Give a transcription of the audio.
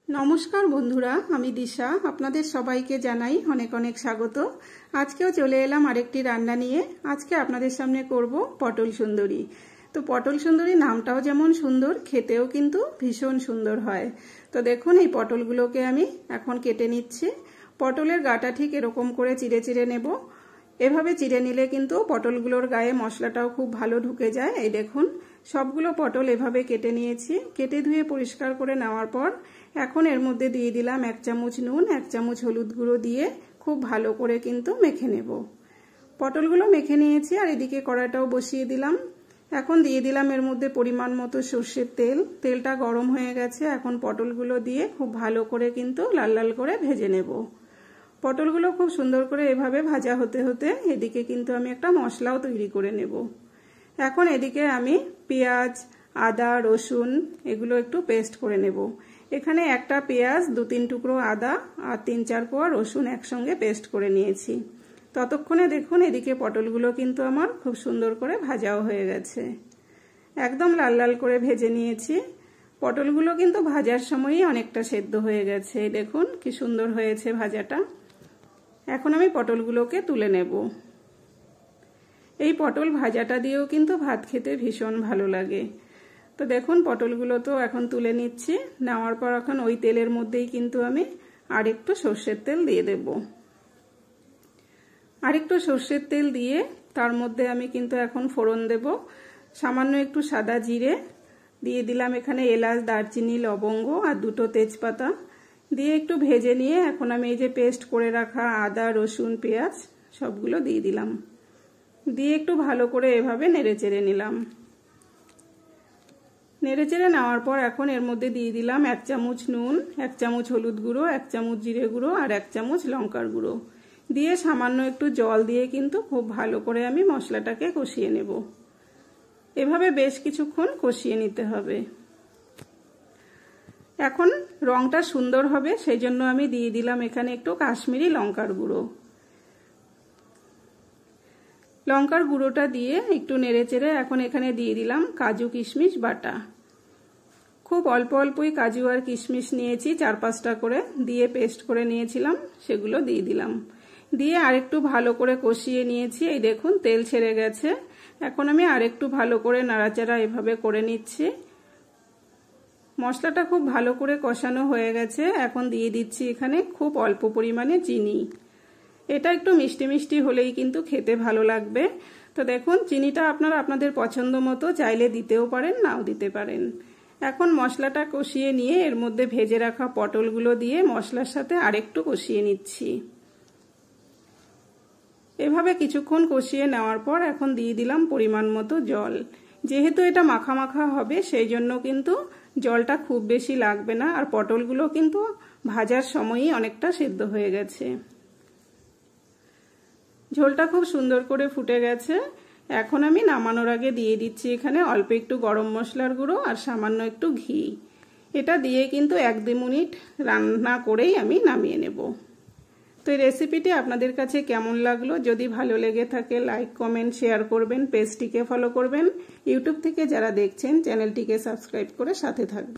नमस्कार बंधुरा आमी दिशा आपनादेर सबाइके जानाई अनेक अनेक स्वागत। आजकेও चले एलाम आरेकटी रान्ना निये। आजके आपनादेर सामने करब पटल सुंदरी। तो पटल सुंदरी नामटाও जेमन सुंदर खेतेও किन्तु भीषण सुंदर हय। तो देखुन এই পটলগুলোকে আমি এখন কেটে নিচ্ছি। পটলের গাটা ঠিক এরকম করে চিড়ে চিড়ে নেব। এভাবে চিড়ে নিলে কিন্তু পটলগুলোর গায়ে মশলাটাও খুব ভালো ঢুকে যায়। এই দেখুন সবগুলো পটল এভাবে কেটে নিয়েছি। কেটে ধুয়ে পরিষ্কার করে নেওয়ার পর এখন এর মধ্যে দিয়ে দিলাম 1 চামচ নুন, 1 চামচ হলুদ গুঁড়ো দিয়ে খুব ভালো করে কিন্তু মেখে নেব। পটলগুলো মেখে নিয়েছি আর এদিকে কড়াইটাও বসিয়ে দিলাম। এখন দিয়ে দিলাম এর মধ্যে পরিমাণ মতো সরষের তেল। তেলটা গরম হয়ে গেছে। এখন পটলগুলো দিয়ে খুব ভালো করে কিন্তু লাল লাল করে ভেজে নেব। পটলগুলো খুব সুন্দর করে এভাবে ভাজা হতে হতে এদিকে কিন্তু আমি একটা মশলাও তৈরি করে নেব। এখন এদিকে আমি পেঁয়াজ, আদা, রসুন এগুলো একটু পেস্ট করে নেব। এখানে একটা পেঁয়াজ, 2-3 টুকরো আদা আর 3-4 কোয়া রসুন একসঙ্গে পেস্ট করে নিয়েছি। ততক্ষণে দেখুন এদিকে পটলগুলো কিন্তু আমার খুব সুন্দর করে ভাজাও হয়ে গেছে। একদম লাল লাল করে ভেজে নিয়েছি। পটলগুলো কিন্তু ভাজার সময়ই অনেকটা সেদ্ধ হয়ে গেছে। দেখুন কি সুন্দর হয়েছে ভাজাটা। এখন আমি পটলগুলোকে তুলে নেব। এই পটল ভাজাটা দিয়েও কিন্তু ভাত খেতে ভীষণ ভালো লাগে। তো দেখুন পটলগুলো তো এখন তুলে নিচ্ছি। নেওয়ার পর এখন ওই তেলের মধ্যেই কিন্তু আমি আরেকটু সরষের তেল দিয়ে দেব। আরেকটু সরষের তেল দিয়ে তার মধ্যে আমি কিন্তু এখন ফোড়ন দেব। সামান্য একটু সাদা জিরে দিয়ে দিলাম, এখানে এলাচ, দারচিনি, লবঙ্গ আর 2টো তেজপাতা দিয়ে একটু ভেজে নিয়ে এখন আমি এই যে পেস্ট করে রাখা আদা, রসুন, পেঁয়াজ সবগুলো দিয়ে দিলাম। দিয়ে একটু ভালো করে এভাবে নেড়েচেড়ে নিলাম। নেড়েচেড়ে নেওয়ার পর এখন এর মধ্যে দিয়ে দিলাম 1 চামচ নুন, 1 চামচ হলুদ গুঁড়ো, 1 চামচ জিরে গুঁড়ো আর 1 চামচ লঙ্কার গুঁড়ো দিয়ে সামান্য একটু জল দিয়ে কিন্তু খুব ভালো করে আমি মশলাটাকে কষিয়ে নেব। এভাবে বেশ কিছুক্ষণ কষিয়ে নিতে হবে। এখন রংটা সুন্দর হবে সেই জন্য আমি দিয়ে দিলাম এখানে একটু কাশ্মীরি লঙ্কার গুঁড়ো। লঙ্কার গুঁড়োটা দিয়ে একটু নেড়েচেড়ে এখন এখানে দিয়ে দিলাম কাজু কিশমিশ বাটা। খুব অল্প অল্পই কাজু আর কিশমিশ নিয়েছি, 4-5টা করে দিয়ে পেস্ট করে নিয়েছিলাম, সেগুলো দিয়ে দিলাম। দিয়ে আরেকটু ভালো করে কষিয়ে নিয়েছি। এই দেখুন তেল ছেড়ে গেছে। এখন আমি আরেকটু ভালো করে নাড়াচাড়া এভাবে করে নিচ্ছি। মশলাটা খুব ভালো করে কষানো হয়ে গেছে। এখন দিয়ে দিচ্ছি এখানে খুব অল্প পরিমাণে চিনি। এটা একটু মিষ্টি মিষ্টি হলেই কিন্তু খেতে ভালো লাগবে। তো দেখুন চিনিটা আপনারা আপনাদের পছন্দ মতো চাইলে দিতেও পারেন, নাও দিতে পারেন। এখন মশলাটা কষিয়ে নিয়ে এর মধ্যে ভেজে রাখা পটলগুলো দিয়ে মশলার সাথে আরেকটু কষিয়ে নিচ্ছি। এভাবে কিছুক্ষণ কষিয়ে নেওয়ার পর এখন দিয়ে দিলাম পরিমাণ মতো জল। যেহেতু এটা মাখা মাখা হবে সেই জন্য কিন্তু জলটা খুব বেশি লাগবে না। আর পটলগুলো কিন্তু ভাজার সময়ই অনেকটা সেদ্ধ হয়ে গেছে। ঝোলটা খুব সুন্দর করে ফুটে গেছে। এখন আমি নামানোর আগে দিয়ে দিচ্ছি এখানে অল্প একটু গরম মশলার গুঁড়ো আর সামান্য একটু ঘি। এটা দিয়ে কিন্তু 1-2 মিনিট রান্না করেই আমি নামিয়ে নেব। তো এই রেসিপিটি আপনাদের কাছে কেমন লাগলো? যদি ভালো লেগে থাকে লাইক, কমেন্ট, শেয়ার করবেন। পেজটিকে ফলো করবেন। ইউটিউব থেকে যারা দেখছেন চ্যানেলটিকে সাবস্ক্রাইব করে সাথে থাকবেন।